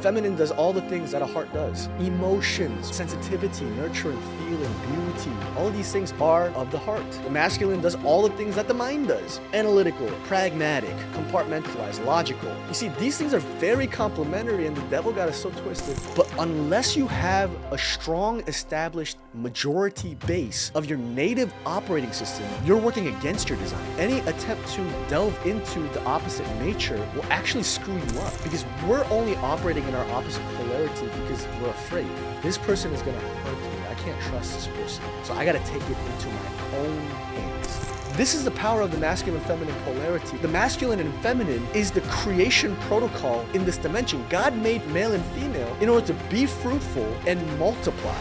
feminine does all the things that a heart does. Emotions, sensitivity, nurturing, feeling, beauty, all of these things are of the heart. The masculine does all the things that the mind does. Analytical, pragmatic, compartmentalized, logical. You see, these things are very complementary, and the devil got us so twisted. But unless you have a strong, established majority base of your native operating system, you're working against your design. Any attempt to delve into the opposite nature will actually screw you up, because we're only operating in our opposite polarity because we're afraid. This person is going to hurt me. I can't trust this person. So I got to take it into my own hands. This is the power of the masculine-feminine polarity. The masculine and feminine is the creation protocol in this dimension. God made male and female in order to be fruitful and multiply.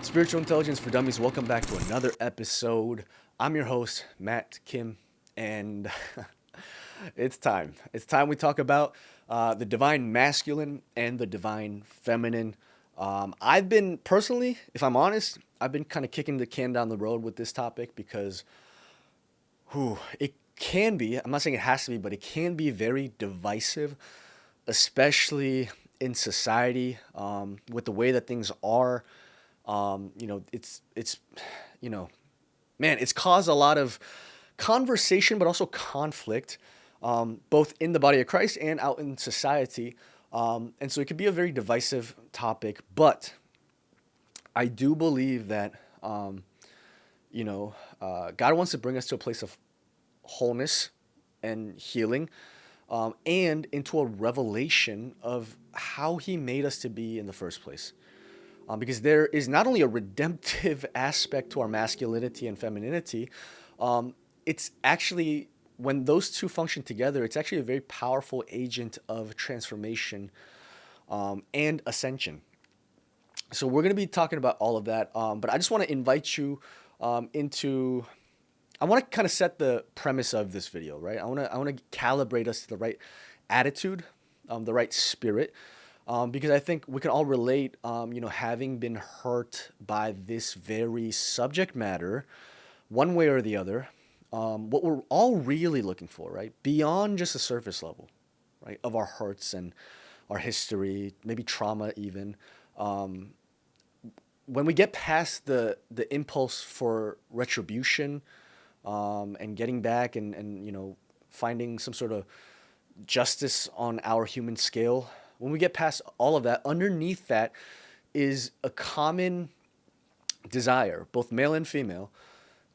Spiritual Intelligence for Dummies, welcome back to another episode. I'm your host, Matt Kim, and it's time. It's time we talk about the divine masculine and the divine feminine. I've been, personally, if I'm honest, I've been kind of kicking the can down the road with this topic because it can be, I'm not saying it has to be, but it can be very divisive, especially in society, with the way that things are. It's caused a lot of conversation, but also conflict, both in the body of Christ and out in society. And so it could be a very divisive topic, but I do believe that, God wants to bring us to a place of wholeness and healing, and into a revelation of how he made us to be in the first place. Because there is not only a redemptive aspect to our masculinity and femininity, it's actually, when those two function together, it's actually a very powerful agent of transformation and ascension. So we're going to be talking about all of that, but I just want to invite you I want to kind of set the premise of this video, right? I want to calibrate us to the right attitude, the right spirit. Because I think we can all relate, having been hurt by this very subject matter, one way or the other, what we're all really looking for, right? Beyond just the surface level, right? Of our hurts and our history, maybe trauma even. When we get past the impulse for retribution, and getting back and finding some sort of justice on our human scale, when we get past all of that, underneath that is a common desire, both male and female,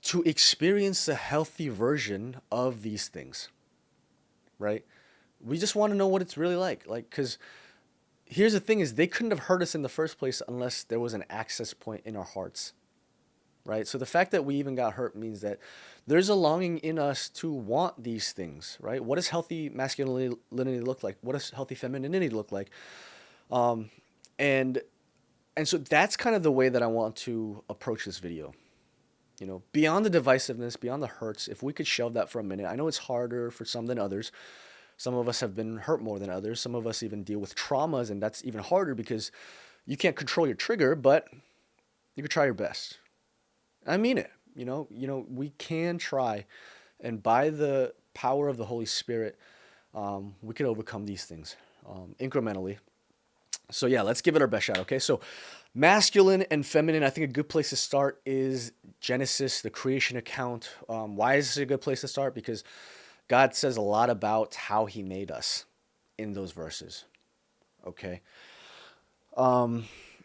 to experience a healthy version of these things, right? We just want to know what it's really like, because here's the thing is they couldn't have hurt us in the first place unless there was an access point in our hearts, right? So the fact that we even got hurt means that there's a longing in us to want these things, right? What does healthy masculinity look like? What does healthy femininity look like? And so that's kind of the way that I want to approach this video. Beyond the divisiveness, beyond the hurts, if we could shelve that for a minute. I know it's harder for some than others. Some of us have been hurt more than others. Some of us even deal with traumas, and that's even harder because you can't control your trigger, but you can try your best. I mean it. We can try, and by the power of the Holy Spirit, we can overcome these things incrementally. So yeah, let's give it our best shot, okay? So masculine and feminine, I think a good place to start is Genesis, the creation account. Why is this a good place to start? Because God says a lot about how he made us in those verses, okay?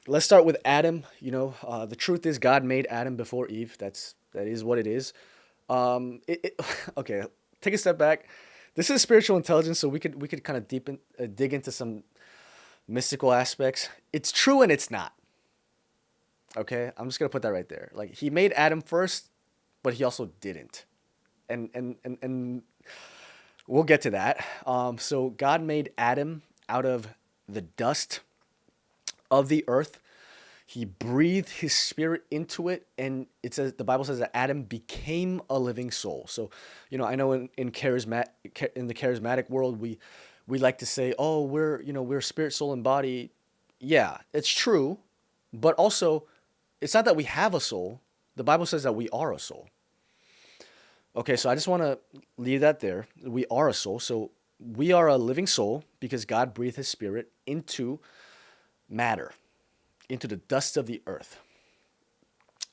Let's start with Adam. The truth is God made Adam before Eve. That is what it is. Okay, take a step back. This is spiritual intelligence, so we could kind of dig into some mystical aspects. It's true and it's not. Okay, I'm just gonna put that right there. Like, he made Adam first, but he also didn't, and we'll get to that. So God made Adam out of the dust of the earth. He breathed his spirit into it, and the Bible says that Adam became a living soul. So, I know in the charismatic world, we like to say, oh, we're spirit, soul, and body. Yeah, it's true, but also it's not that we have a soul. The Bible says that we are a soul. Okay, so I just want to leave that there. We are a soul. So we are a living soul because God breathed his spirit into matter, into the dust of the earth.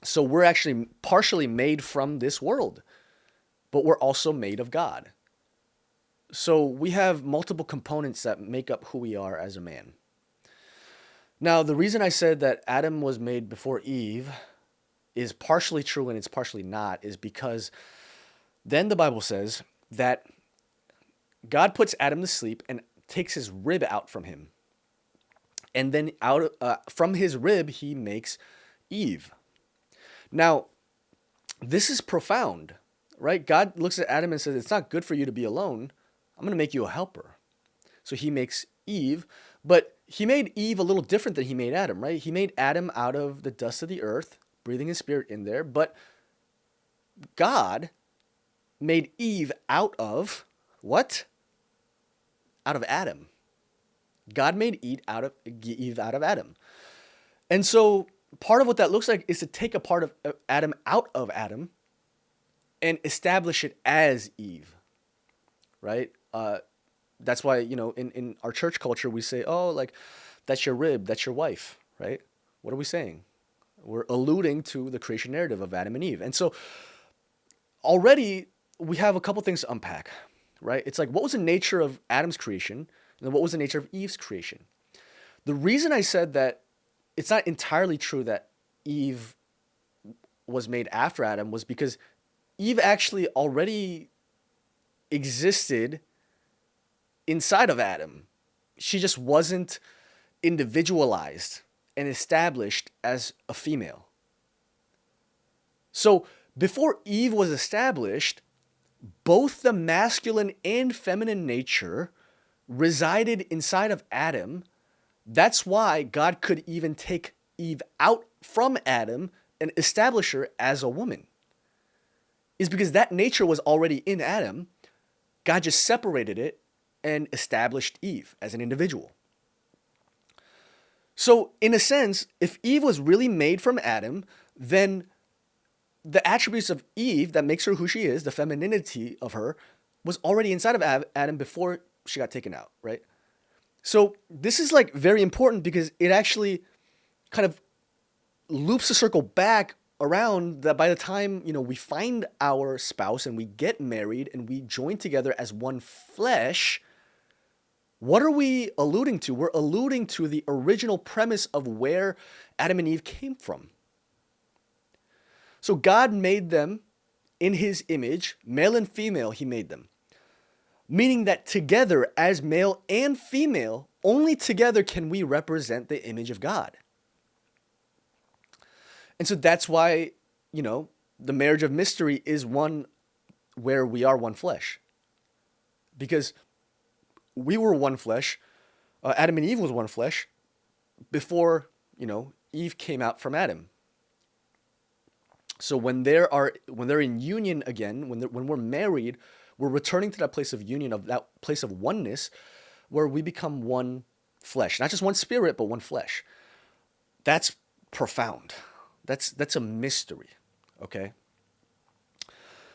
So we're actually partially made from this world, but we're also made of God. So we have multiple components that make up who we are as a man. Now, the reason I said that Adam was made before Eve is partially true and it's partially not is because then the Bible says that God puts Adam to sleep and takes his rib out from him. And then from his rib, he makes Eve. Now, this is profound, right? God looks at Adam and says, it's not good for you to be alone. I'm going to make you a helper. So he makes Eve, but he made Eve a little different than he made Adam, right? He made Adam out of the dust of the earth, breathing his spirit in there, but God made Eve out of what? Out of Adam. God made Eve out of Adam. And so part of what that looks like is to take a part of Adam out of Adam and establish it as Eve, right? That's why, in our church culture, we say, oh, like, that's your rib, that's your wife, right? What are we saying? We're alluding to the creation narrative of Adam and Eve. And so already we have a couple things to unpack, right? It's like, what was the nature of Adam's creation? And then what was the nature of Eve's creation? The reason I said that it's not entirely true that Eve was made after Adam was because Eve actually already existed inside of Adam. She just wasn't individualized and established as a female. So before Eve was established, both the masculine and feminine nature resided inside of Adam. That's why God could even take Eve out from Adam and establish her as a woman. Is because that nature was already in Adam. God just separated it and established Eve as an individual. So in a sense, if Eve was really made from Adam, then the attributes of Eve that makes her who she is, the femininity of her, was already inside of Adam before she got taken out, right? So this is like very important because it actually kind of loops the circle back around that by the time, we find our spouse and we get married and we join together as one flesh, what are we alluding to? We're alluding to the original premise of where Adam and Eve came from. So God made them in his image, male and female, he made them. Meaning that together as male and female, only together can we represent the image of God. And so that's why, the marriage of mystery is one where we are one flesh. Because we were one flesh. Adam and Eve was one flesh before, Eve came out from Adam. So when they're in union again, when we're married, we're returning to that place of union, of that place of oneness, where we become one flesh, not just one spirit, but one flesh. That's profound. That's a mystery. Okay.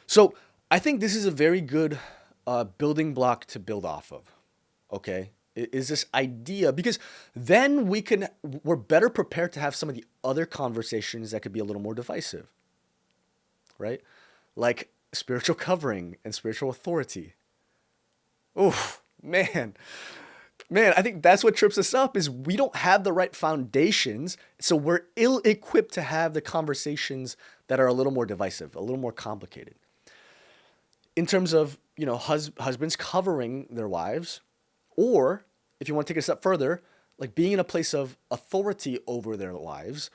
So I think this is a very good building block to build off of. Okay. Is this idea, because then we're better prepared to have some of the other conversations that could be a little more divisive, right? Like spiritual covering and spiritual authority. Oof, man, I think that's what trips us up is we don't have the right foundations. So we're ill-equipped to have the conversations that are a little more divisive, a little more complicated. In terms of, husbands covering their wives, or if you want to take it a step further, like being in a place of authority over their wives,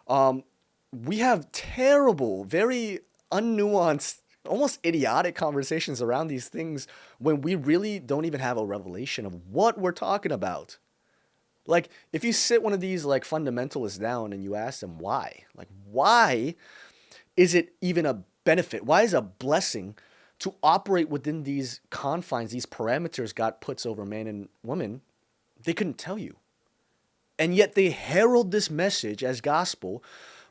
we have terrible, very unnuanced, almost idiotic conversations around these things when we really don't even have a revelation of what we're talking about. Like, if you sit one of these like fundamentalists down and you ask them why, like, why is it even a benefit? Why is it a blessing to operate within these confines, these parameters God puts over man and woman? They couldn't tell you. And yet they herald this message as gospel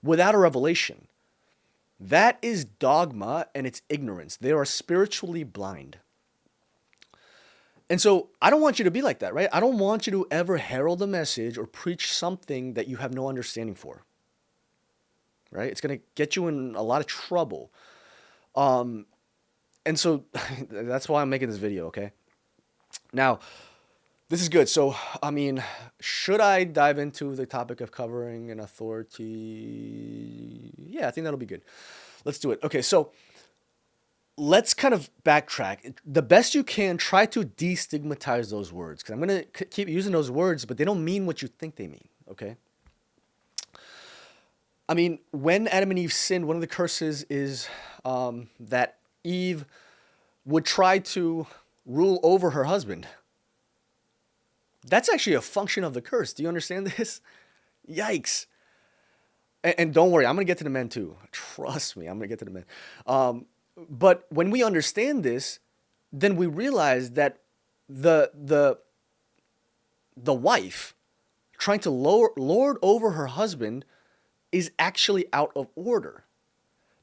without a revelation. That is dogma and it's ignorance. They are spiritually blind. And so I don't want you to be like that, right? I don't want you to ever herald a message or preach something that you have no understanding for, right? It's going to get you in a lot of trouble. And so that's why I'm making this video, okay? Now, this is good. So, I mean, should I dive into the topic of covering an authority? Yeah, I think that'll be good. Let's do it. Okay, so let's kind of backtrack. The best you can, try to destigmatize those words, because I'm going to keep using those words, but they don't mean what you think they mean, okay? I mean, when Adam and Eve sinned, one of the curses is that Eve would try to rule over her husband. That's actually a function of the curse. Do you understand this? Yikes. And don't worry, I'm going to get to the men too. Trust me, I'm going to get to the men. But when we understand this, then we realize that the wife trying to lord over her husband is actually out of order.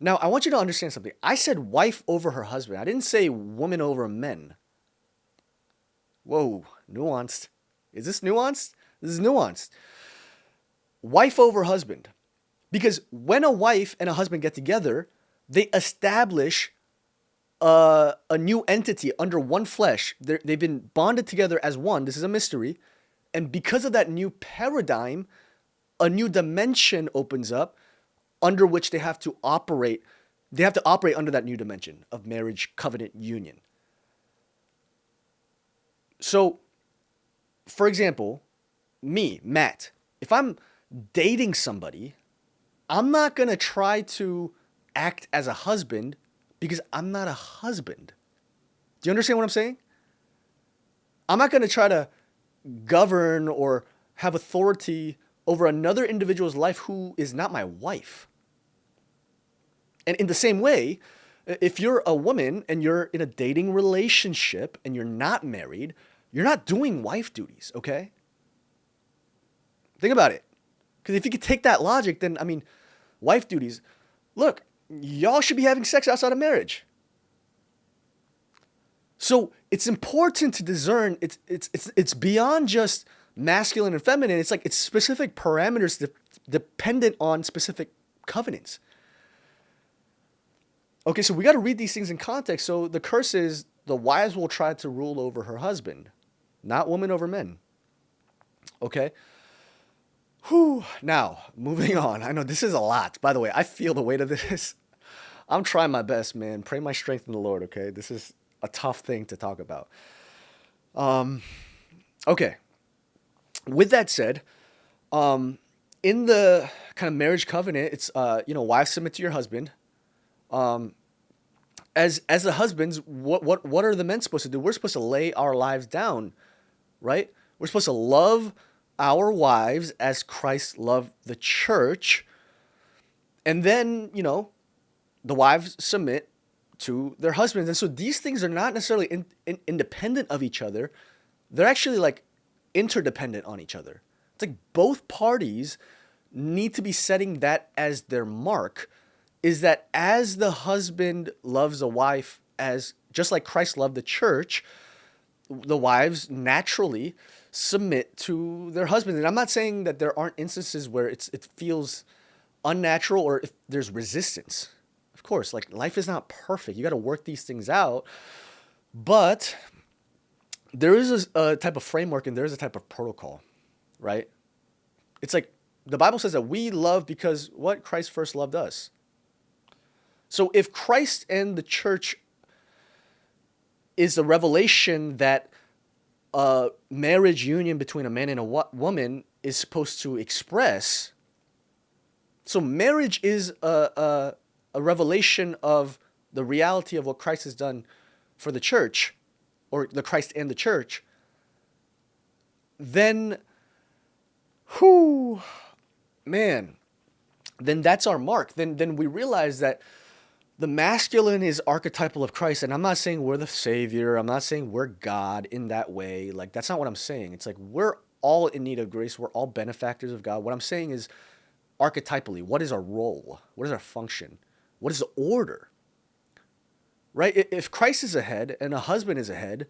Now, I want you to understand something. I said wife over her husband. I didn't say woman over men. Whoa, nuanced. Is this nuanced? This is nuanced. Wife over husband. Because when a wife and a husband get together, they establish a new entity under one flesh. They've been bonded together as one. This is a mystery. And because of that new paradigm, a new dimension opens up under which they have to operate. They have to operate under that new dimension of marriage, covenant, union. So, for example, me, Matt, if I'm dating somebody, I'm not going to try to act as a husband because I'm not a husband. Do you understand what I'm saying? I'm not going to try to govern or have authority over another individual's life who is not my wife. And in the same way, if you're a woman and you're in a dating relationship and you're not married, you're not doing wife duties, okay? Think about it. Because if you could take that logic, then, I mean, wife duties, look, y'all should be having sex outside of marriage. So it's important to discern, it's beyond just masculine and feminine. It's like it's specific parameters dependent on specific covenants. Okay, so we got to read these things in context. So the curse is the wives will try to rule over her husband, not women over men. Okay? Whew. Now, moving on. I know this is a lot. By the way, I feel the weight of this. I'm trying my best, man. Pray my strength in the Lord, okay? This is a tough thing to talk about. Okay. With that said, in the kind of marriage covenant, it's, wives submit to your husband. As the husbands, what are the men supposed to do? We're supposed to lay our lives down, right? We're supposed to love our wives as Christ loved the church. And then, the wives submit to their husbands. And so these things are not necessarily independent of each other. They're actually like interdependent on each other. It's like both parties need to be setting that as their mark, is that as the husband loves the wife as just like Christ loved the church, the wives naturally submit to their husbands. And I'm not saying that there aren't instances where it feels unnatural or if there's resistance. Of course, like life is not perfect. You got to work these things out. But there is a type of framework and there is a type of protocol, right? It's like the Bible says that we love because what? Christ first loved us. So if Christ and the church is the revelation that a marriage union between a man and a woman is supposed to express, so marriage is a revelation of the reality of what Christ has done for the church, or the Christ and the church, then, then that's our mark. Then we realize that the masculine is archetypal of Christ, and I'm not saying we're the savior. I'm not saying we're God in that way. Like, that's not what I'm saying. It's like we're all in need of grace. We're all benefactors of God. What I'm saying is archetypally, what is our role? What is our function? What is the order? Right? If Christ is ahead and a husband is ahead,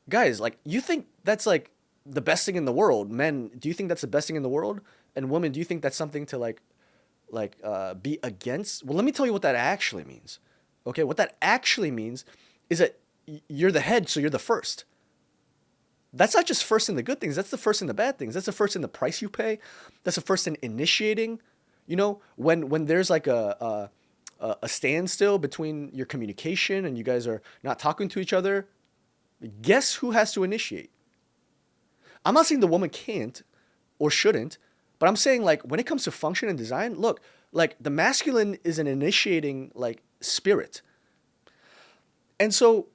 Guys, like, you think that's like the best thing in the world? Men, do you think that's the best thing in the world? And women, do you think that's something to be against? Well, let me tell you what that actually means. Okay, what that actually means is that you're the head, so you're the first. That's not just first in the good things. That's the first in the bad things. That's the first in the price you pay. That's the first in initiating. You know, when there's like a standstill between your communication and you guys are not talking to each other, guess who has to initiate? I'm not saying the woman can't or shouldn't, but I'm saying, like, when it comes to function and design, look, like, the masculine is an initiating, like, spirit. And so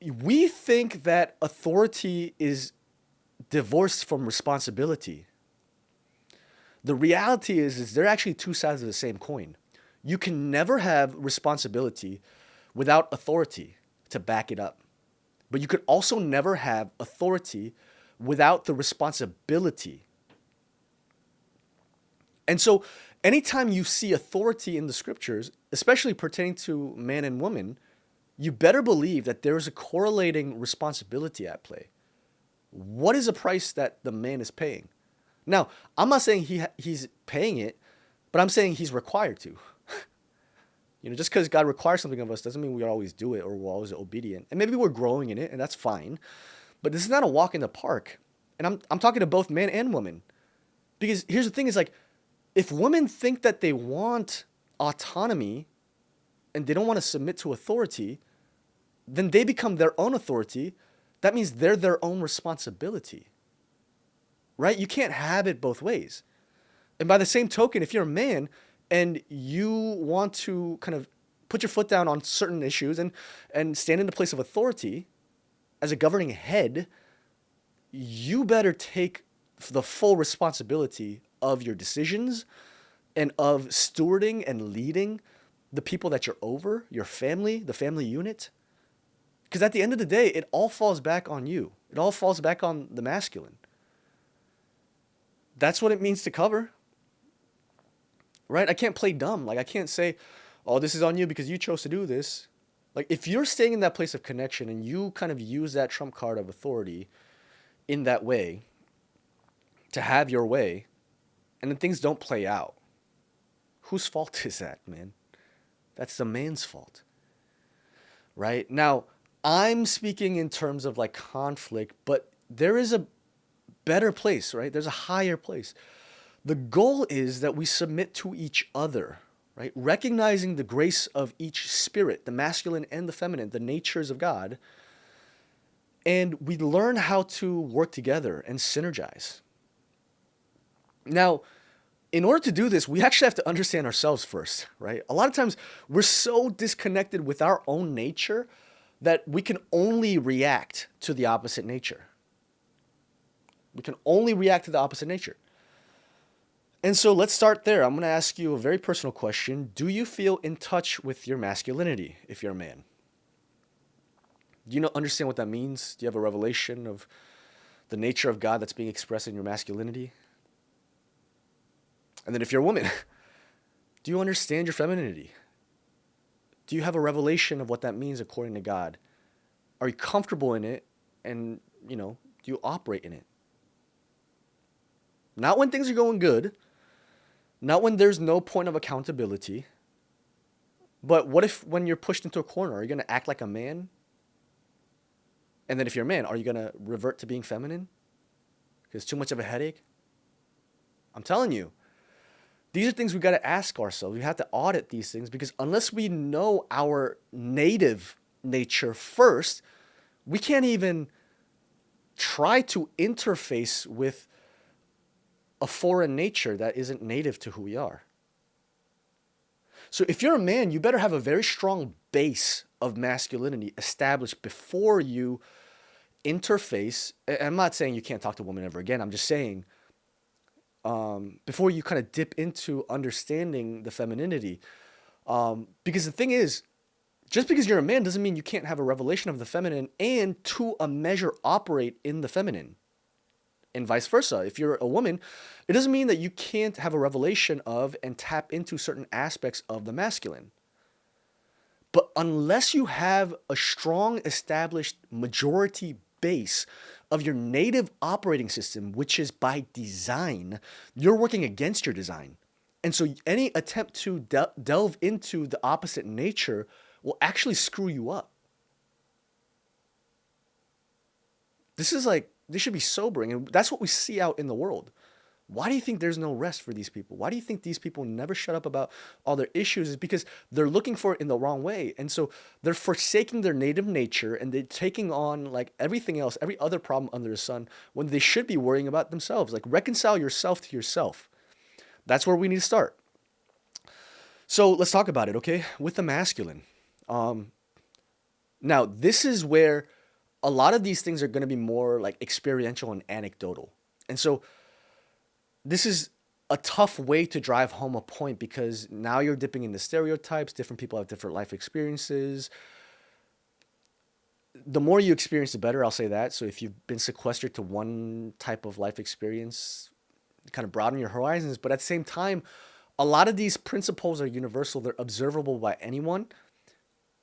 we think that authority is divorced from responsibility. The reality is they're actually two sides of the same coin. You can never have responsibility without authority to back it up. But you could also never have authority without the responsibility. And so anytime you see authority in the scriptures, especially pertaining to man and woman, you better believe that there is a correlating responsibility at play. What is the price that the man is paying? Now, I'm not saying he's paying it, but I'm saying he's required to. Just because God requires something of us doesn't mean we always do it or we're always obedient. And maybe we're growing in it, and that's fine. But this is not a walk in the park. And I'm talking to both man and woman. Because here's the thing is, like, if women think that they want autonomy and they don't want to submit to authority, then they become their own authority. That means they're their own responsibility. Right? You can't have it both ways. And by the same token, if you're a man and you want to kind of put your foot down on certain issues and stand in the place of authority as a governing head, you better take the full responsibility of your decisions and of stewarding and leading the people that you're over, your family, the family unit. Because at the end of the day, it all falls back on you. It all falls back on the masculine. That's what it means to cover. Right? I can't play dumb. Like, I can't say, oh, this is on you because you chose to do this. Like, if you're staying in that place of connection and you kind of use that trump card of authority in that way to have your way, and then things don't play out, whose fault is that, man? That's the man's fault. Right? Now, I'm speaking in terms of like conflict, but there is a better place, right? There's a higher place. The goal is that we submit to each other, right? Recognizing the grace of each spirit, the masculine and the feminine, the natures of God. And we learn how to work together and synergize. Now, in order to do this, we actually have to understand ourselves first, right? A lot of times we're so disconnected with our own nature that we can only react to the opposite nature. We can only react to the opposite nature. And so let's start there. I'm going to ask you a very personal question. Do you feel in touch with your masculinity if you're a man? Do you understand what that means? Do you have a revelation of the nature of God that's being expressed in your masculinity? And then if you're a woman, do you understand your femininity? Do you have a revelation of what that means according to God? Are you comfortable in it? And, do you operate in it? Not when things are going good. Not when there's no point of accountability. But what if when you're pushed into a corner, are you going to act like a man? And then if you're a man, are you going to revert to being feminine? Because it's too much of a headache? I'm telling you. These are things we got to ask ourselves. We have to audit these things because unless we know our native nature first, we can't even try to interface with a foreign nature that isn't native to who we are. So if you're a man, you better have a very strong base of masculinity established before you interface. I'm not saying you can't talk to women ever again. I'm just saying before you kind of dip into understanding the femininity. Because the thing is, just because you're a man doesn't mean you can't have a revelation of the feminine and to a measure operate in the feminine. And vice versa. If you're a woman, it doesn't mean that you can't have a revelation of and tap into certain aspects of the masculine. But unless you have a strong established majority base of your native operating system, which is by design, you're working against your design. And so any attempt to delve into the opposite nature will actually screw you up. This should be sobering. And that's what we see out in the world. Why do you think there's no rest for these people? Why do you think these people never shut up about all their issues? Is because they're looking for it in the wrong way. And so they're forsaking their native nature and they're taking on like everything else, every other problem under the sun, when they should be worrying about themselves. Like reconcile yourself to yourself. That's where we need to start. So let's talk about it, okay? With the masculine. Now, this is where a lot of these things are going to be more like experiential and anecdotal. And so this is a tough way to drive home a point because now you're dipping into stereotypes. Different people have different life experiences. The more you experience, the better, I'll say that. So if you've been sequestered to one type of life experience, kind of broaden your horizons. But at the same time, a lot of these principles are universal. They're observable by anyone.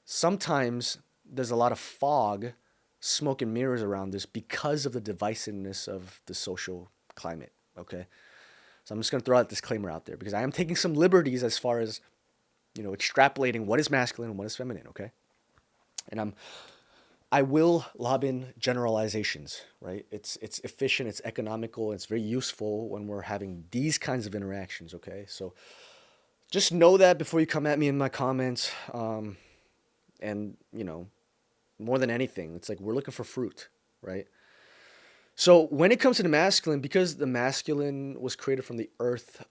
Sometimes there's a lot of fog, smoke and mirrors around this because of the divisiveness of the social climate, okay? So I'm just going to throw that disclaimer out there because I am taking some liberties as far as, extrapolating what is masculine and what is feminine, okay? And I will lob in generalizations, right? It's efficient, it's economical, it's very useful when we're having these kinds of interactions, okay? So just know that before you come at me in my comments. And, more than anything, it's like we're looking for fruit, right? So when it comes to the masculine, because the masculine was created from the earth,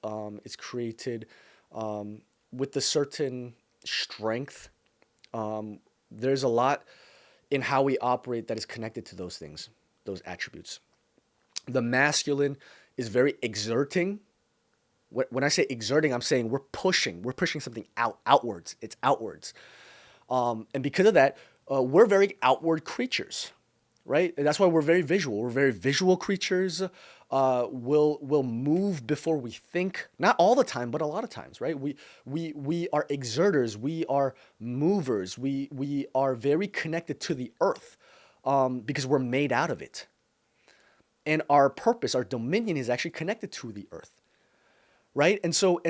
it's created with a certain strength. There's a lot in how we operate that is connected to those things, those attributes. The masculine is very exerting. When I say exerting, I'm saying we're pushing something outwards. It's outwards. And because of that, we're very outward creatures, right? And that's why we're very visual. We're very visual creatures. We'll move before we think. Not all the time, but a lot of times, right? We are exerters. We are movers. We are very connected to the earth because we're made out of it. And our purpose, our dominion is actually connected to the earth. Right. And so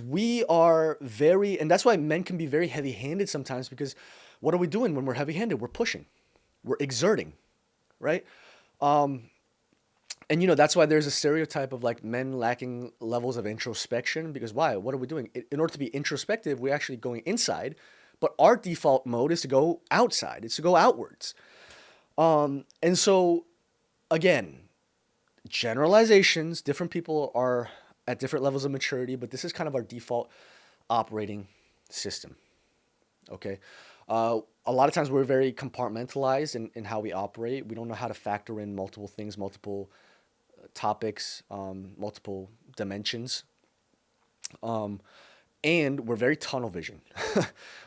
we are very, and that's why men can be very heavy handed sometimes because what are we doing when we're heavy handed? We're pushing, we're exerting. Right. And that's why there's a stereotype of like men lacking levels of introspection because why? What are we doing? In order to be introspective, we're actually going inside, but our default mode is to go outside. It's to go outwards. And so again, generalizations, different people are at different levels of maturity, but this is kind of our default operating system, okay? A lot of times we're very compartmentalized in how we operate. We don't know how to factor in multiple things, multiple topics, multiple dimensions. And we're very tunnel vision.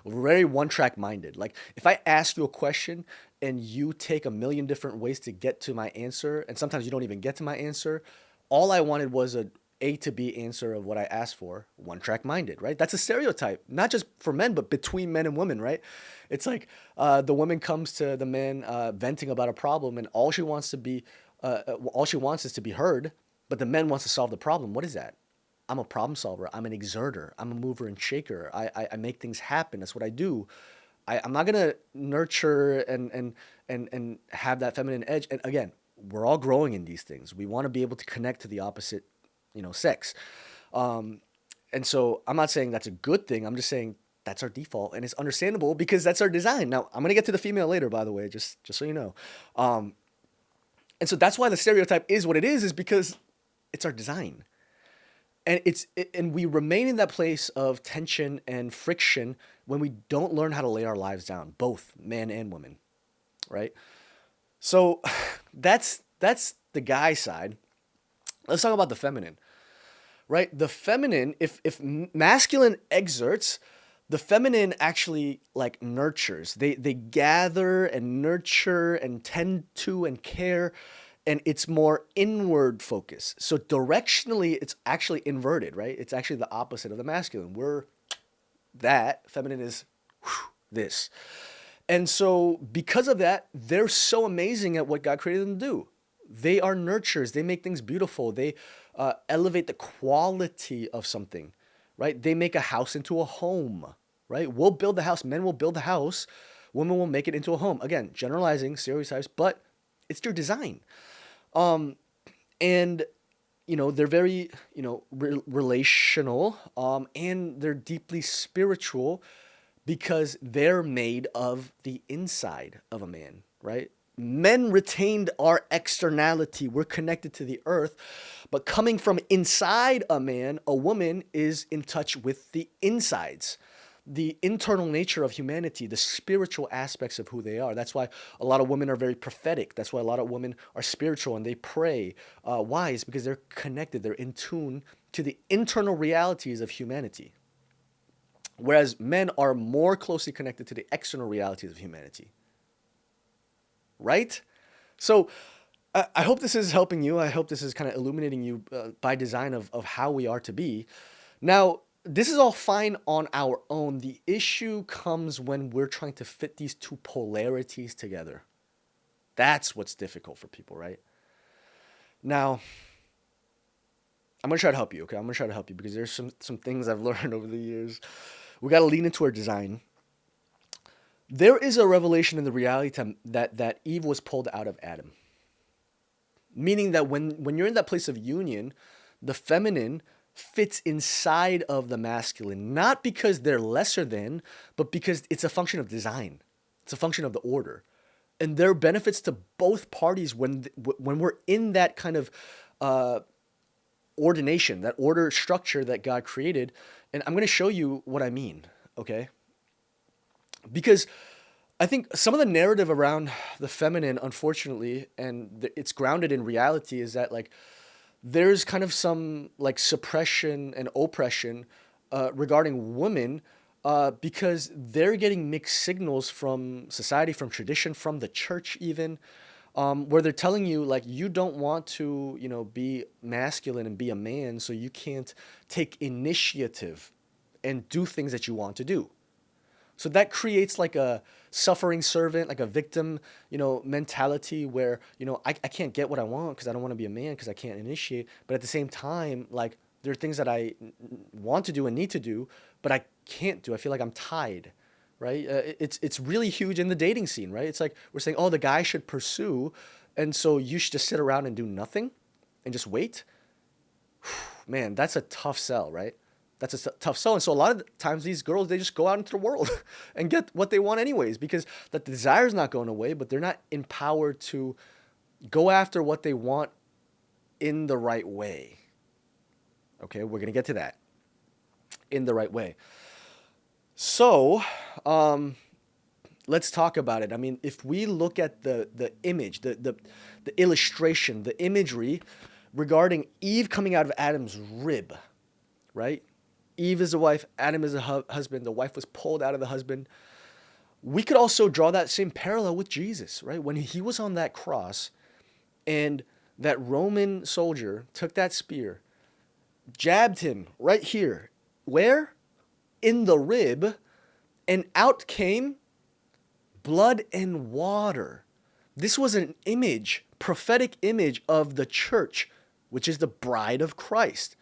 We're very one-track minded. Like if I ask you a question and you take a million different ways to get to my answer, and sometimes you don't even get to my answer, all I wanted was A to B answer of what I asked for, one-track minded, right? That's a stereotype, not just for men, but between men and women, right? It's like the woman comes to the man venting about a problem, and all she wants is to be heard, but the man wants to solve the problem. What is that? I'm a problem solver. I'm an exerter. I'm a mover and shaker. I make things happen. That's what I do. I'm not gonna nurture and have that feminine edge. And again, we're all growing in these things. We want to be able to connect to the opposite sex. And so I'm not saying that's a good thing. I'm just saying that's our default and it's understandable because that's our design. Now I'm going to get to the female later, by the way, just so you know. And so that's why the stereotype is what it is because it's our design. And and we remain in that place of tension and friction when we don't learn how to lay our lives down, both men and women, right? So that's the guy side. Let's talk about the feminine. Right? The feminine, if masculine exerts, the feminine actually like nurtures. They gather and nurture and tend to and care, and it's more inward focus. So directionally, it's actually inverted, right? It's actually the opposite of the masculine. We're that, feminine is this. And so, because of that, they're so amazing at what God created them to do. They are nurturers. They make things beautiful. They elevate the quality of something, right? They make a house into a home, right? We'll build the house. Men will build the house. Women will make it into a home. Again, generalizing, stereotypes, but it's their design. And they're very relational, and they're deeply spiritual because they're made of the inside of a man, right? Men retained our externality. We're connected to the earth, but coming from inside a man, a woman is in touch with the insides, the internal nature of humanity, the spiritual aspects of who they are. That's why a lot of women are very prophetic. That's why a lot of women are spiritual and they pray. Why? It's because they're connected. They're in tune to the internal realities of humanity. Whereas men are more closely connected to the external realities of humanity. Right? So I hope this is helping you. I hope this is kind of illuminating you by design of how we are to be. Now, this is all fine on our own. The issue comes when we're trying to fit these two polarities together. That's what's difficult for people, right? Now, I'm going to try to help you, okay? I'm going to try to help you because there's some things I've learned over the years. We got to lean into our design. There is a revelation in the reality that Eve was pulled out of Adam. Meaning that when you're in that place of union, the feminine fits inside of the masculine, not because they're lesser than, but because it's a function of design. It's a function of the order. And there are benefits to both parties when we're in that kind of ordination, that order structure that God created. And I'm going to show you what I mean, okay? Because I think some of the narrative around the feminine, unfortunately, and it's grounded in reality, is that like there's kind of some like suppression and oppression regarding women because they're getting mixed signals from society, from tradition, from the church even, where they're telling you like you don't want to, be masculine and be a man, so you can't take initiative and do things that you want to do. So that creates like a suffering servant, like a victim, mentality where, I can't get what I want because I don't want to be a man because I can't initiate. But at the same time, like there are things that I want to do and need to do, but I can't do. I feel like I'm tied, right? It's really huge in the dating scene, right? It's like we're saying, oh, the guy should pursue. And so you should just sit around and do nothing and just wait. Man, that's a tough sell, right? That's a tough sell. And so a lot of times these girls, they just go out into the world and get what they want anyways, because that desire is not going away, but they're not empowered to go after what they want in the right way. Okay, we're going to get to that. In the right way. So, let's talk about it. I mean, if we look at the image, the illustration, the imagery regarding Eve coming out of Adam's rib, right? Eve is the wife, Adam is the husband, the wife was pulled out of the husband. We could also draw that same parallel with Jesus, right? When he was on that cross and that Roman soldier took that spear, jabbed him right here. Where? In the rib, and out came blood and water. This was an image, prophetic image of the church, which is the bride of Christ,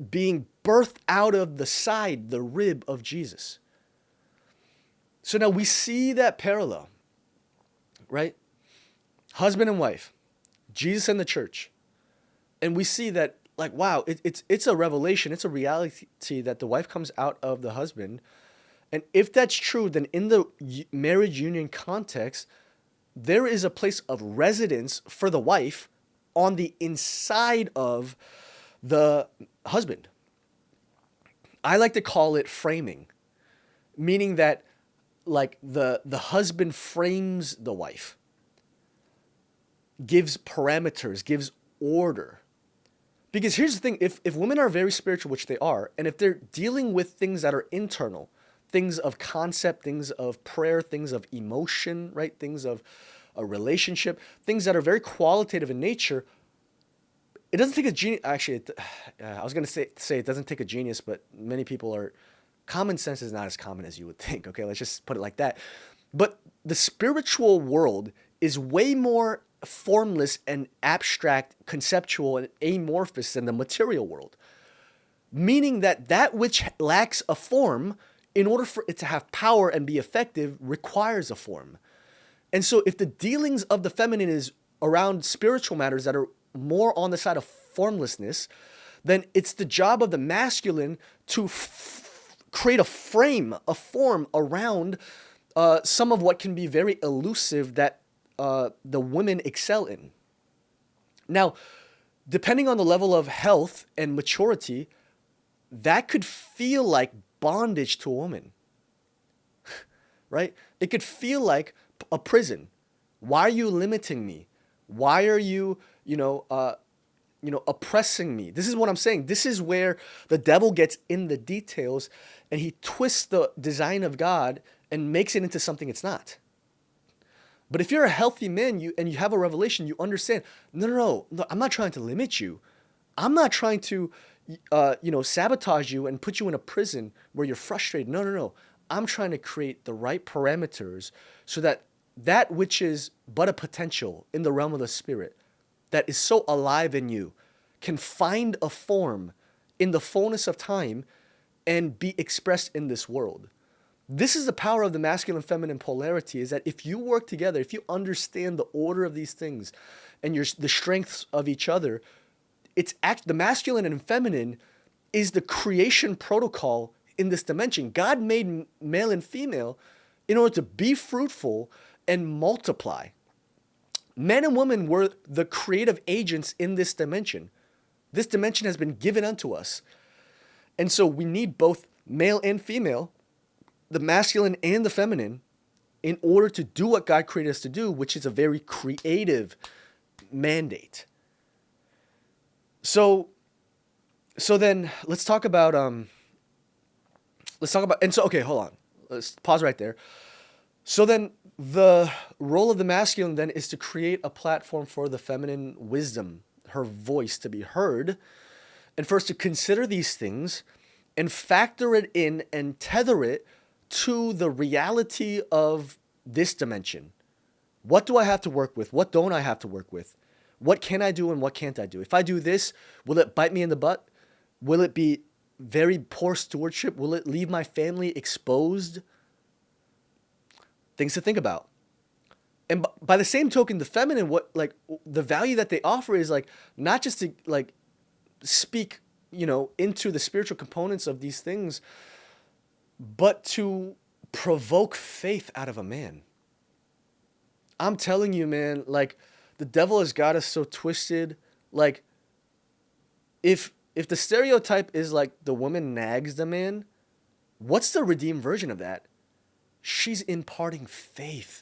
being birthed out of the side, the rib of Jesus. So now we see that parallel, right? Husband and wife, Jesus and the church. And we see that, like, wow, it's a revelation, it's a reality that the wife comes out of the husband. And if that's true, then in the marriage union context, there is a place of residence for the wife on the inside of the husband. I like to call it framing, meaning that like the husband frames the wife, gives parameters, gives order. Because here's the thing, if women are very spiritual, which they are, and if they're dealing with things that are internal, things of concept, things of prayer, things of emotion, right? Things of a relationship, things that are very qualitative in nature, it doesn't take a genius. Actually, I was going to say it doesn't take a genius, but many people are, common sense is not as common as you would think. Okay, let's just put it like that. But the spiritual world is way more formless and abstract, conceptual, and amorphous than the material world. Meaning that that which lacks a form, in order for it to have power and be effective, requires a form. And so if the dealings of the feminine is around spiritual matters that are more on the side of formlessness, then it's the job of the masculine to create a frame, a form around some of what can be very elusive that the women excel in. Now, depending on the level of health and maturity, that could feel like bondage to a woman, right? It could feel like a prison. Why are you limiting me? Why are you, oppressing me? This is what I'm saying. This is where the devil gets in the details and he twists the design of God and makes it into something it's not. But if you're a healthy man and you have a revelation, you understand, no, I'm not trying to limit you. I'm not trying to, sabotage you and put you in a prison where you're frustrated. No. I'm trying to create the right parameters so that that which is but a potential in the realm of the spirit that is so alive in you can find a form in the fullness of time and be expressed in this world. This is the power of the masculine feminine polarity, is that if you work together, if you understand the order of these things and the strengths of each other, the masculine and feminine is the creation protocol in this dimension. God made male and female in order to be fruitful and multiply. Men and women were the creative agents in this dimension. This dimension has been given unto us. And so we need both male and female, the masculine and the feminine, in order to do what God created us to do, which is a very creative mandate. So then let's talk about, and so, okay, hold on. Let's pause right there. So then the role of the masculine then is to create a platform for the feminine wisdom, her voice to be heard, and first to consider these things and factor it in and tether it to the reality of this dimension. What do I have to work with? What don't I have to work with? What can I do and what can't I do? If I do this, will it bite me in the butt? Will it be very poor stewardship? Will it leave my family exposed? Things to think about. And by the same token, the feminine, the value that they offer is not just to speak, into the spiritual components of these things, but to provoke faith out of a man. I'm telling you, man, the devil has got us so twisted. If the stereotype is the woman nags the man, what's the redeemed version of that? She's imparting faith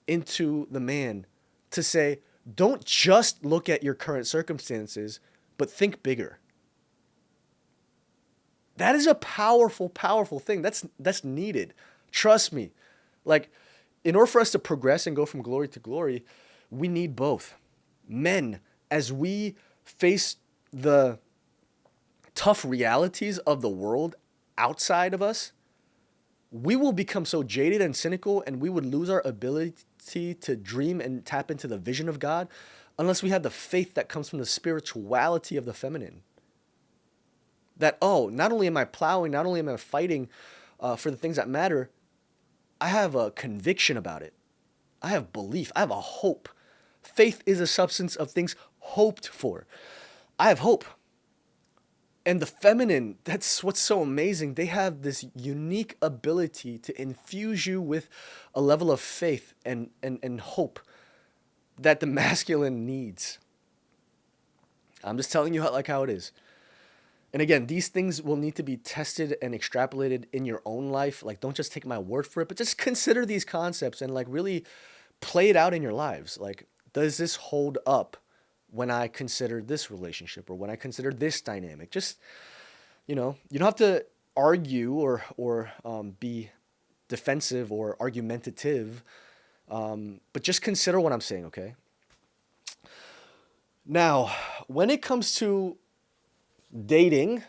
into the man to say, don't just look at your current circumstances, but think bigger. That is a powerful, powerful thing. That's needed. Trust me. In order for us to progress and go from glory to glory, we need both. Men, as we face the tough realities of the world outside of us, we will become so jaded and cynical, and we would lose our ability to dream and tap into the vision of God unless we have the faith that comes from the spirituality of the feminine. That, not only am I plowing, not only am I fighting for the things that matter, I have a conviction about it. I have belief. I have a hope. Faith is a substance of things hoped for. I have hope. And the feminine, that's what's so amazing. They have this unique ability to infuse you with a level of faith and hope that the masculine needs. I'm just telling you how it is. And again, these things will need to be tested and extrapolated in your own life. Don't just take my word for it, but just consider these concepts and really play it out in your lives. Does this hold up when I consider this relationship or when I consider this dynamic? Just, you don't have to argue or be defensive or argumentative, but just consider what I'm saying, okay? Now, when it comes to dating,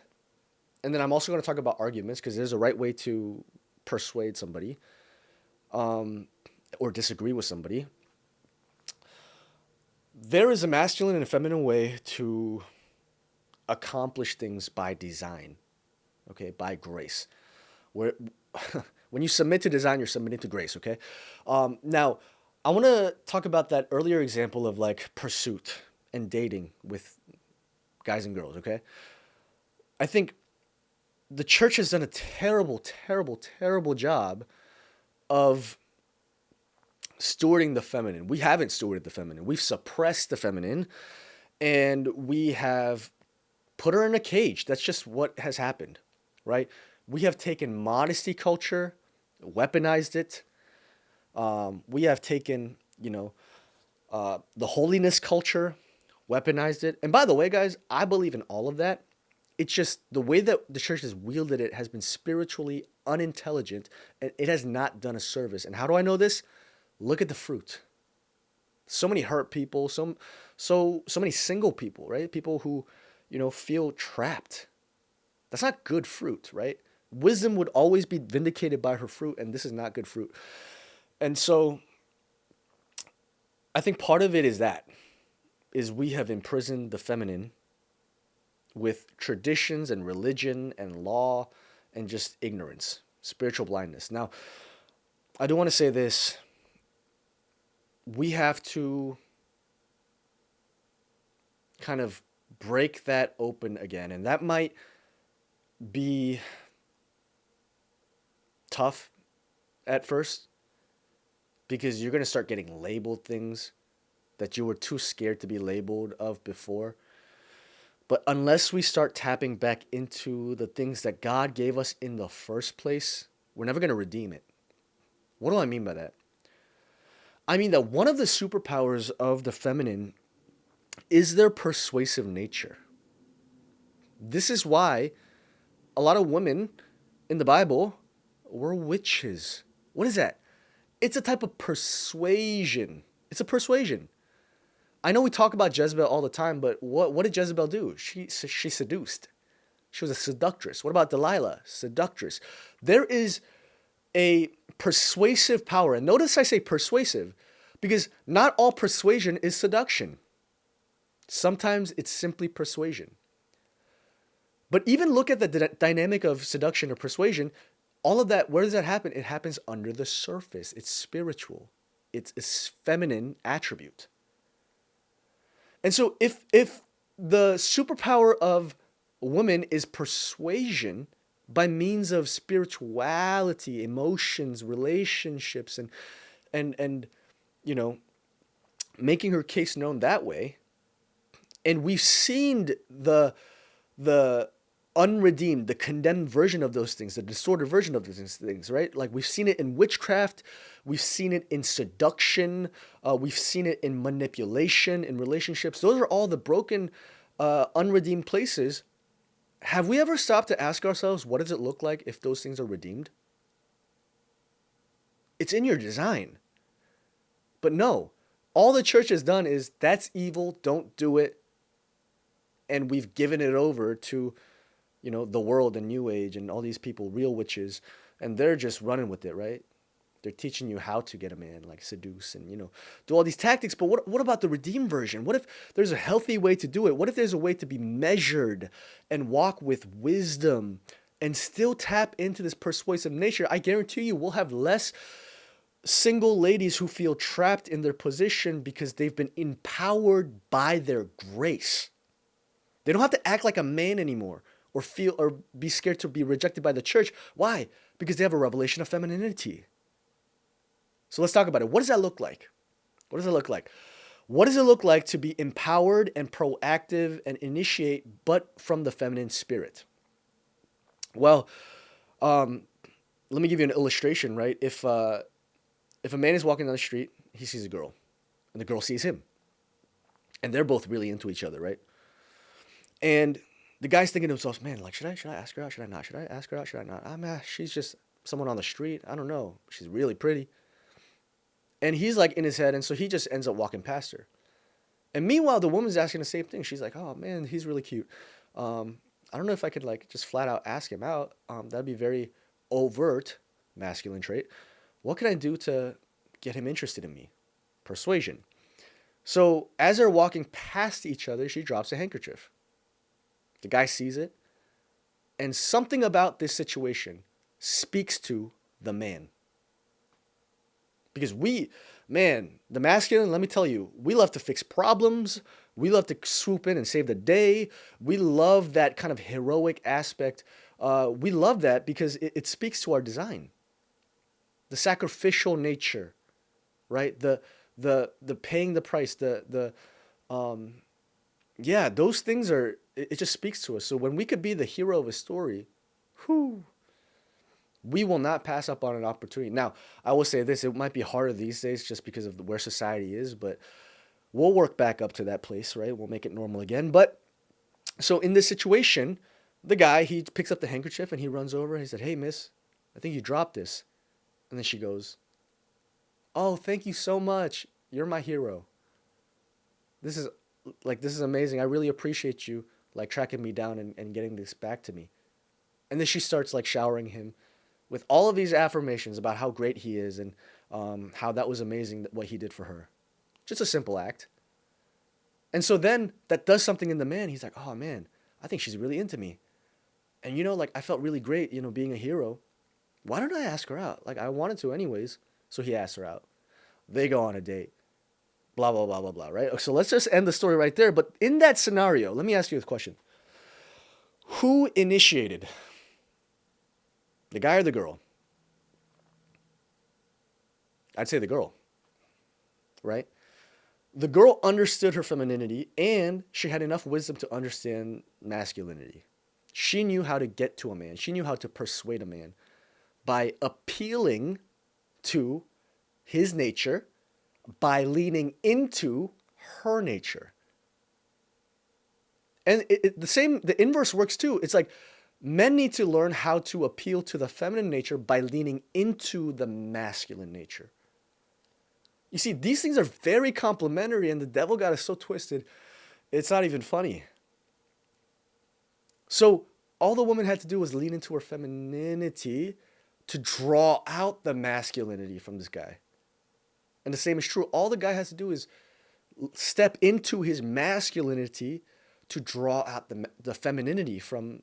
and then I'm also going to talk about arguments because there's a right way to persuade somebody. or disagree with somebody, there is a masculine and a feminine way to accomplish things by design, okay, by grace. Where when you submit to design, you're submitting to grace, okay? Now, I want to talk about that earlier example of like pursuit and dating with guys and girls, okay? I think the church has done a terrible, terrible, terrible job of stewarding the feminine. We haven't stewarded the feminine. We've suppressed the feminine and we have put her in a cage. That's just what has happened, right? We have taken modesty culture, weaponized it. We have taken, the holiness culture, weaponized it. And by the way, guys, I believe in all of that. It's just the way that the church has wielded it has been spiritually unintelligent and it has not done a service. And how do I know this? Look at the fruit. So many hurt people, so many single people, right? People who, feel trapped. That's not good fruit, right? Wisdom would always be vindicated by her fruit, and this is not good fruit. And so I think part of it is we have imprisoned the feminine with traditions and religion and law and just ignorance, spiritual blindness. Now, I do want to say this. We have to kind of break that open again. And that might be tough at first because you're going to start getting labeled things that you were too scared to be labeled of before. But unless we start tapping back into the things that God gave us in the first place, we're never going to redeem it. What do I mean by that? I mean that one of the superpowers of the feminine is their persuasive nature. This is why a lot of women in the Bible were witches. What is that? It's a type of persuasion. It's a persuasion. I know we talk about Jezebel all the time, but what did Jezebel do? She seduced. She was a seductress. What about Delilah? Seductress. There is a persuasive power. And notice I say persuasive because not all persuasion is seduction. Sometimes it's simply persuasion. But even look at the dynamic of seduction or persuasion. All of that, where does that happen? It happens under the surface. It's spiritual. It's a feminine attribute. And so if the superpower of women is persuasion by means of spirituality, emotions, relationships, and making her case known that way, and we've seen the unredeemed, the condemned version of those things, the distorted version of those things, right? Like we've seen it in witchcraft, we've seen it in seduction, we've seen it in manipulation, in relationships. Those are all the broken, unredeemed places. Have we ever stopped to ask ourselves, what does it look like if those things are redeemed? It's in your design. But no, all the church has done is that's evil, don't do it. And we've given it over to the world and New Age and all these people, real witches, and they're just running with it, right? They're teaching you how to get a man, like seduce and, do all these tactics. But what about the redeemed version? What if there's a healthy way to do it? What if there's a way to be measured and walk with wisdom and still tap into this persuasive nature? I guarantee you we'll have less single ladies who feel trapped in their position because they've been empowered by their grace. They don't have to act like a man anymore or be scared to be rejected by the church. Why? Because they have a revelation of femininity. So let's talk about it. What does that look like? What does it look like? What does it look like to be empowered and proactive and initiate, but from the feminine spirit? Well, let me give you an illustration, right? If a man is walking down the street, he sees a girl, and the girl sees him, and they're both really into each other, right? And the guy's thinking to himself, man, like, should I ask her out? Should I not? Should I ask her out? Should I not? She's just someone on the street. I don't know. She's really pretty. And he's like in his head, and so he just ends up walking past her. And meanwhile, the woman's asking the same thing. She's like, oh man, he's really cute. I don't know if I could like just flat out ask him out. That'd be very overt masculine trait. What can I do to get him interested in me? Persuasion. So as they're walking past each other, she drops a handkerchief. The guy sees it, and something about this situation speaks to the man. Because the masculine, let me tell you, we love to fix problems. We love to swoop in and save the day. We love that kind of heroic aspect. We love that because it speaks to our design. The sacrificial nature, right? The paying the price, yeah, those things it just speaks to us. So when we could be the hero of a story, whew, we will not pass up on an opportunity. Now, I will say this, it might be harder these days just because of where society is, but we'll work back up to that place, right? We'll make it normal again. But so in this situation, the guy, he picks up the handkerchief and he runs over and he said, "Hey, miss, I think you dropped this." And then she goes, "Oh, thank you so much. You're my hero. This is this is amazing. I really appreciate you like tracking me down and getting this back to me." And then she starts like showering him with all of these affirmations about how great he is and how that was amazing what he did for her. Just a simple act. And so then that does something in the man. He's like, "Oh man, I think she's really into me." And like I felt really great, being a hero. Why don't I ask her out? Like I wanted to anyways. So he asked her out. They go on a date. Blah, blah, blah, blah, blah, right? So let's just end the story right there. But in that scenario, let me ask you this question. Who initiated? The guy or the girl? I'd say the girl, right? The girl understood her femininity and she had enough wisdom to understand masculinity. She knew how to get to a man. She knew how to persuade a man by appealing to his nature, by leaning into her nature. And the inverse works too. It's like men need to learn how to appeal to the feminine nature by leaning into the masculine nature. You see, these things are very complementary, and the devil got us so twisted, it's not even funny. So all the woman had to do was lean into her femininity to draw out the masculinity from this guy. And the same is true. All the guy has to do is step into his masculinity to draw out the femininity from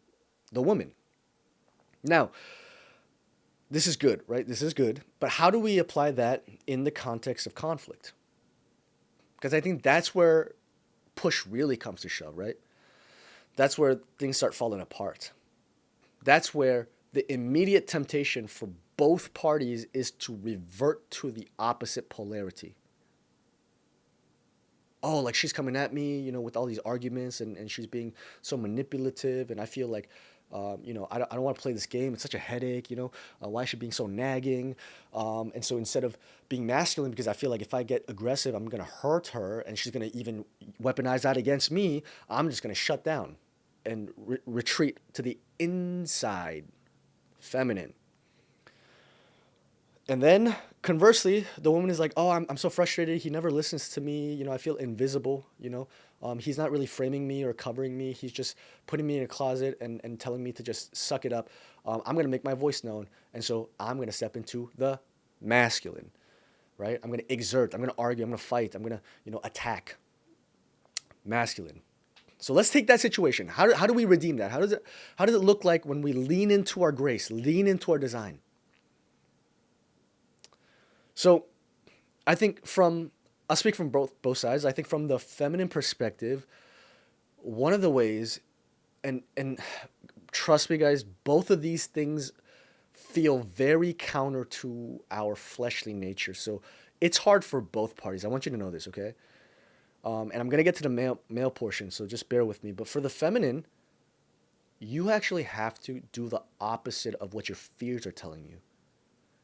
the woman. Now, this is good, right? This is good. But how do we apply that in the context of conflict? Because I think that's where push really comes to shove, right? That's where things start falling apart. That's where the immediate temptation for both parties is to revert to the opposite polarity. Oh, like she's coming at me, with all these arguments and she's being so manipulative. And I feel like, I don't want to play this game. It's such a headache, why is she being so nagging? And so instead of being masculine, because I feel like if I get aggressive, I'm going to hurt her and she's going to even weaponize that against me, I'm just going to shut down and retreat to the inside, feminine. And then conversely, the woman is like, "Oh, I'm so frustrated. He never listens to me. I feel invisible. He's not really framing me or covering me. He's just putting me in a closet and telling me to just suck it up. I'm going to make my voice known. And so I'm going to step into the masculine, right? I'm going to exert. I'm going to argue. I'm going to fight. I'm going to, attack. Masculine. So let's take that situation. How do we redeem that? How does it look like when we lean into our grace, lean into our design? So I think I'll speak from both sides. I think from the feminine perspective, one of the ways, and trust me guys, both of these things feel very counter to our fleshly nature. So it's hard for both parties. I want you to know this, okay? And I'm going to get to the male portion, so just bear with me. But for the feminine, you actually have to do the opposite of what your fears are telling you.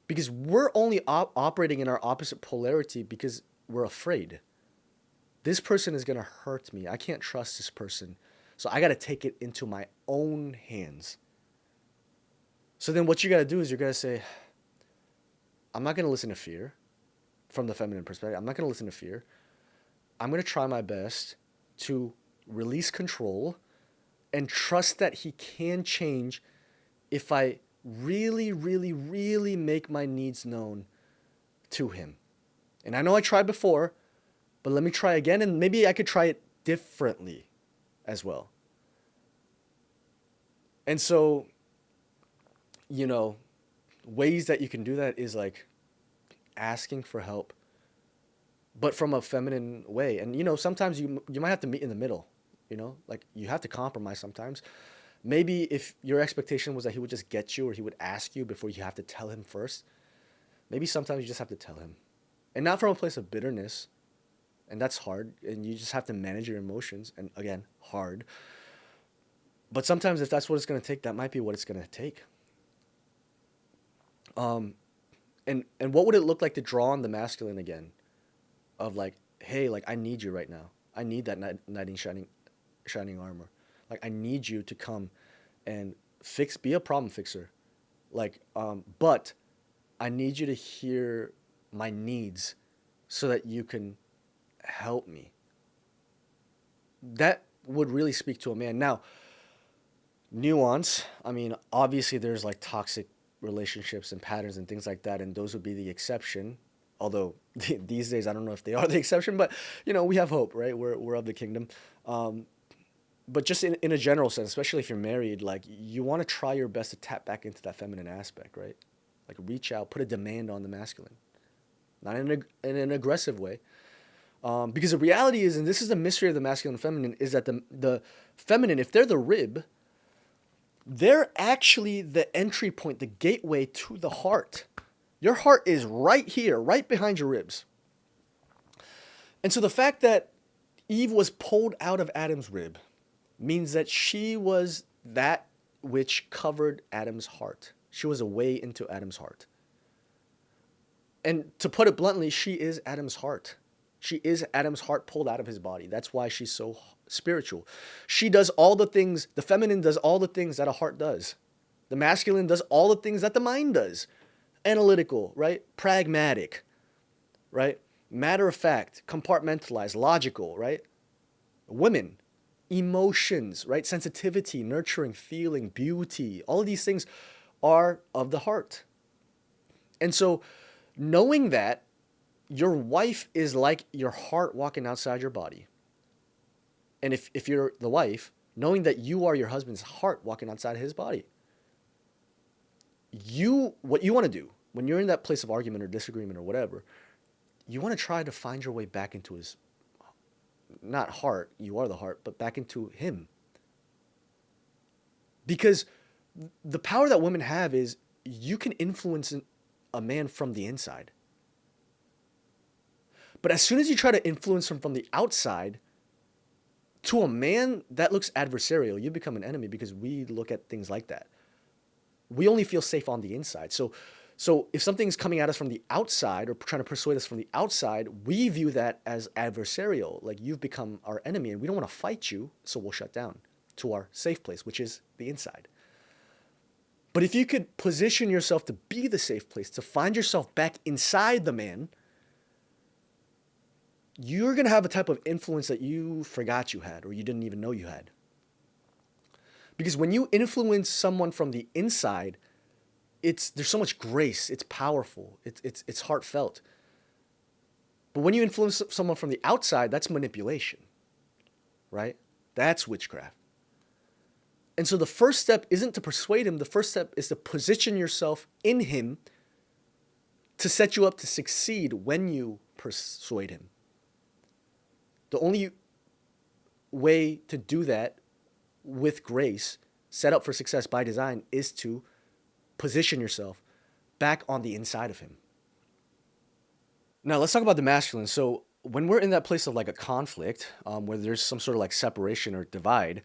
Because we're only operating in our opposite polarity because we're afraid. This person is going to hurt me. I can't trust this person. So I got to take it into my own hands. So then what you got to do is you're going to say, I'm not going to listen to fear from the feminine perspective. I'm not going to listen to fear. I'm going to try my best to release control and trust that he can change if I really, really, really make my needs known to him. And I know I tried before, but let me try again, and maybe I could try it differently as well. And so, you know, ways that you can do that is like asking for help, but from a feminine way. And sometimes you might have to meet in the middle. Like you have to compromise sometimes. Maybe if your expectation was that he would just get you or he would ask you before you have to tell him first, maybe sometimes you just have to tell him. And not from a place of bitterness, and that's hard, and you just have to manage your emotions, and again, hard. But sometimes if that's what it's going to take, that might be what it's going to take. And what would it look like to draw on the masculine again? Of like, hey, like I need you right now. I need that knight in shining armor. Like I need you to come and be a problem fixer. Like, but I need you to hear my needs so that you can help me. That would really speak to a man. Now, nuance. I mean, obviously there's like toxic relationships and patterns and things like that, and those would be the exception. Although these days I don't know if they are the exception, but we have hope, right? We're of the kingdom. But just in a general sense, especially if you're married, like you want to try your best to tap back into that feminine aspect, right? Like reach out, put a demand on the masculine, not in an aggressive way. Because the reality is, and this is the mystery of the masculine and feminine, is that the feminine, if they're the rib, they're actually the entry point, the gateway to the heart. Your heart is right here, right behind your ribs. And so the fact that Eve was pulled out of Adam's rib means that she was that which covered Adam's heart. She was a way into Adam's heart. And to put it bluntly, she is Adam's heart. She is Adam's heart pulled out of his body. That's why she's so spiritual. She does all the things, the feminine does all the things that a heart does. The masculine does all the things that the mind does. Analytical, right? Pragmatic, right? Matter of fact, compartmentalized, logical, right? Women, emotions, right? Sensitivity, nurturing, feeling, beauty, all of these things are of the heart. And so knowing that your wife is like your heart walking outside your body. And if you're the wife, knowing that you are your husband's heart walking outside his body. What you want to do when you're in that place of argument or disagreement or whatever, you want to try to find your way back into his, not heart, you are the heart, but back into him. Because the power that women have is you can influence a man from the inside. But as soon as you try to influence him from the outside, to a man that looks adversarial, you become an enemy, because we look at things like that. We only feel safe on the inside. So if something's coming at us from the outside or trying to persuade us from the outside, we view that as adversarial. Like you've become our enemy and we don't want to fight you, so we'll shut down to our safe place, which is the inside. But if you could position yourself to be the safe place, to find yourself back inside the man, you're going to have a type of influence that you forgot you had or you didn't even know you had. Because when you influence someone from the inside, there's so much grace, it's powerful, it's heartfelt. But when you influence someone from the outside, that's manipulation, right? That's witchcraft. And so the first step isn't to persuade him, the first step is to position yourself in him to set you up to succeed when you persuade him. The only way to do that with grace, set up for success by design, is to position yourself back on the inside of him. Now, let's talk about the masculine. So when we're in that place of like a conflict, where there's some sort of like separation or divide,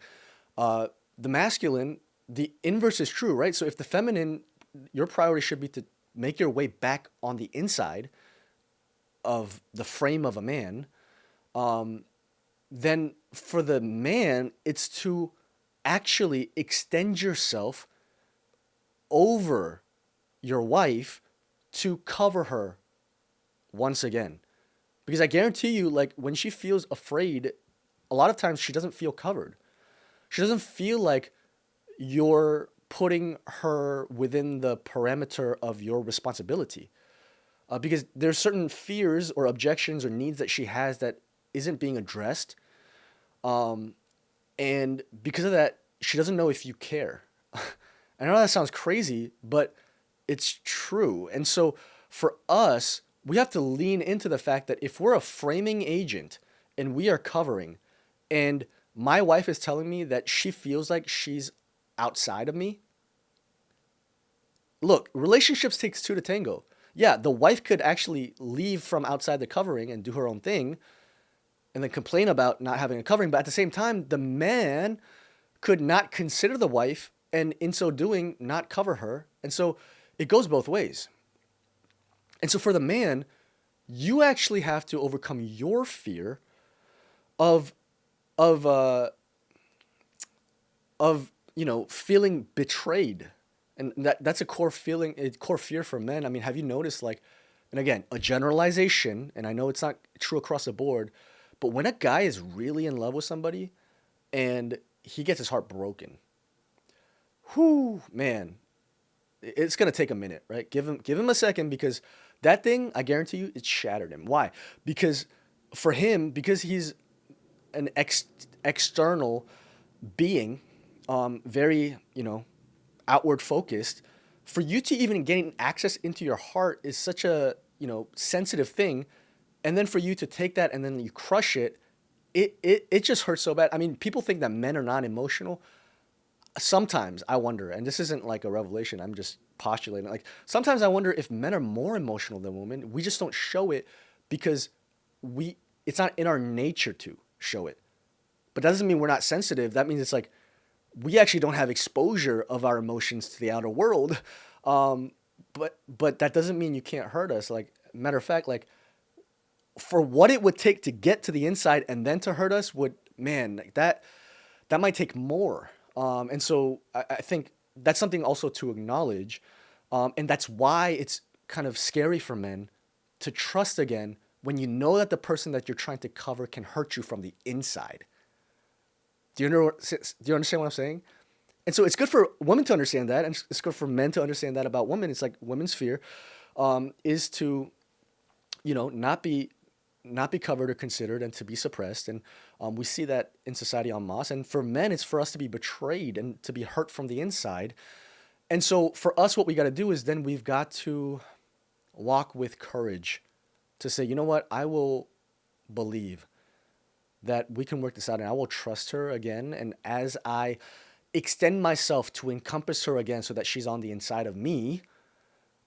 the masculine, the inverse is true, right? So if the feminine, your priority should be to make your way back on the inside of the frame of a man, then for the man, it's to actually extend yourself over your wife to cover her once again. Because I guarantee you, like when she feels afraid, a lot of times she doesn't feel covered. She doesn't feel like you're putting her within the parameter of your responsibility. because there's certain fears or objections or needs that she has that isn't being addressed. Um, and because of that, she doesn't know if you care. I know that sounds crazy, but it's true. And so for us, we have to lean into the fact that if we're a framing agent and we are covering, and my wife is telling me that she feels like she's outside of me, look, relationships takes two to tango. Yeah, the wife could actually leave from outside the covering and do her own thing and then complain about not having a covering. But at the same time, the man could not consider the wife and in so doing, not cover her. And so it goes both ways. And so for the man, you actually have to overcome your fear of of uh feeling betrayed. And that's a core feeling, a core fear for men. I mean, have you noticed, like, and again, a generalization, and I know it's not true across the board, but when a guy is really in love with somebody and he gets his heart broken, whoo, man, it's gonna take a minute, right? Give him a second, because that thing, I guarantee you, it shattered him. Why? Because for him, because he's an external being, very, outward focused, for you to even gain access into your heart is such a, sensitive thing. And then for you to take that and then you crush it, it just hurts so bad. I mean, people think that men are not emotional. Sometimes I wonder, and this isn't like a revelation, I'm just postulating. Like, sometimes I wonder if men are more emotional than women. We just don't show it because it's not in our nature to show it. But that doesn't mean we're not sensitive. That means it's like we actually don't have exposure of our emotions to the outer world. Um, but that doesn't mean you can't hurt us. Like, matter of fact, like, for what it would take to get to the inside and then to hurt us would, man, like that might take more. And so I think that's something also to acknowledge. And that's why it's kind of scary for men to trust again when you know that the person that you're trying to cover can hurt you from the inside. Do you understand what I'm saying? And so it's good for women to understand that, and it's good for men to understand that about women. It's like women's fear is to, not be covered or considered and to be suppressed. And we see that in society en masse. And for men, it's for us to be betrayed and to be hurt from the inside. And so for us, what we got to do is then we've got to walk with courage to say, you know what, I will believe that we can work this out and I will trust her again. And as I extend myself to encompass her again so that she's on the inside of me,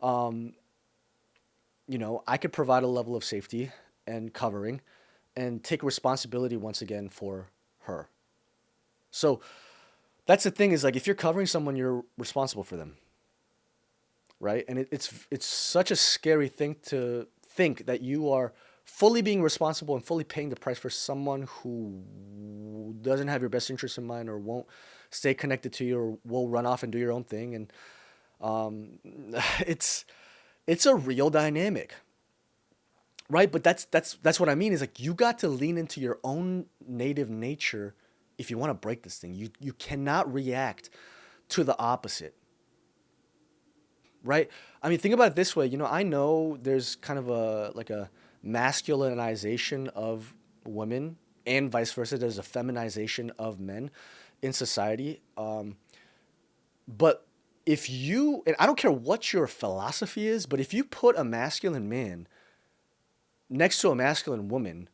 I could provide a level of safety and covering and take responsibility once again for her. So that's the thing, is like, if you're covering someone, you're responsible for them, right? And it's such a scary thing to think that you are fully being responsible and fully paying the price for someone who doesn't have your best interest in mind or won't stay connected to you or will run off and do your own thing. And um, it's a real dynamic, right? But that's what I mean, is like, you got to lean into your own native nature if you want to break this thing. You cannot react to the opposite, right? I mean, think about it this way. I know there's kind of a masculinization of women, and vice versa. There's a feminization of men in society. But if you, and I don't care what your philosophy is, but if you put a masculine man next to a masculine woman,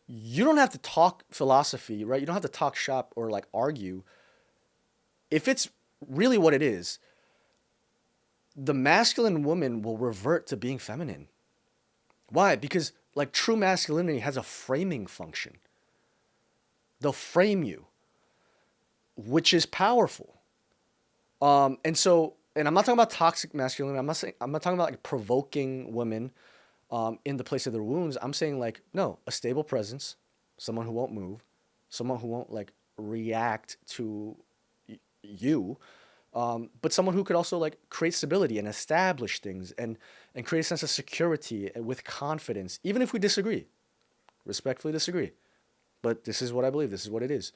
you don't have to talk philosophy, right? You don't have to talk shop or like argue. If it's really what it is, the masculine woman will revert to being feminine. Why? Because like true masculinity has a framing function. They'll frame you, which is powerful. And I'm not talking about toxic masculinity. I'm not talking about like provoking women in the place of their wounds. I'm saying like, no, a stable presence, someone who won't move, someone who won't like react to you, but someone who could also like create stability and establish things and create a sense of security with confidence, even if we disagree, respectfully disagree. But this is what I believe. This is what it is.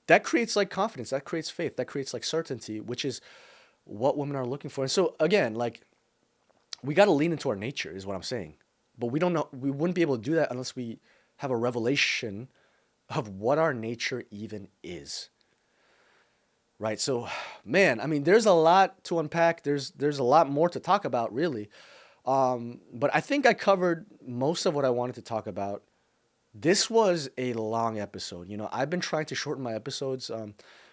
That creates like confidence. That creates faith. That creates like certainty, which is what women are looking for. And so again, like we got to lean into our nature, is what I'm saying. But we don't know, we wouldn't be able to do that unless we have a revelation of what our nature even is. Right? So, man, I mean, there's a lot to unpack. There's a lot more to talk about, really. But I think I covered most of what I wanted to talk about. This was a long episode. You know, I've been trying to shorten my episodes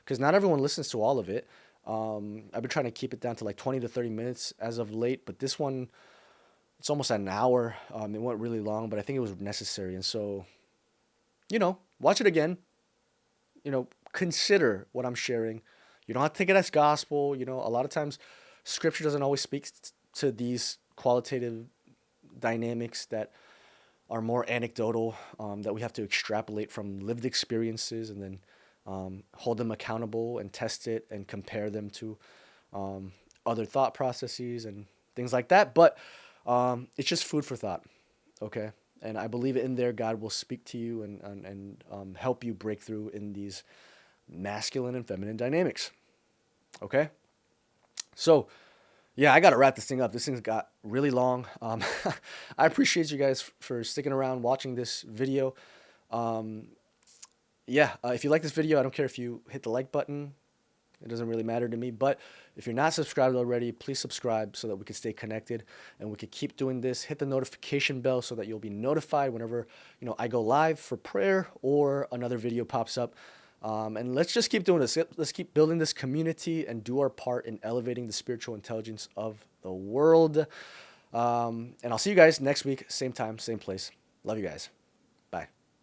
because not everyone listens to all of it. I've been trying to keep it down to like 20 to 30 minutes as of late, but this one, it's almost an hour. It went really long, but I think it was necessary. And so, you know, watch it again. You know, consider what I'm sharing. You don't have to take it as gospel. You know, a lot of times scripture doesn't always speak to these qualitative dynamics that are more anecdotal, that we have to extrapolate from lived experiences and then hold them accountable and test it and compare them to other thought processes and things like that. But it's just food for thought, okay? And I believe in there God will speak to you and help you break through in these masculine and feminine dynamics, okay? So, yeah, I got to wrap this thing up. This thing's got really long. I appreciate you guys for sticking around watching this video. Yeah, if you like this video, I don't care if you hit the like button. It doesn't really matter to me. But if you're not subscribed already, please subscribe so that we can stay connected and we can keep doing this. Hit the notification bell so that you'll be notified whenever I go live for prayer or another video pops up. And let's just keep doing this. Let's keep building this community and do our part in elevating the spiritual intelligence of the world. And I'll see you guys next week, same time, same place. Love you guys. Bye.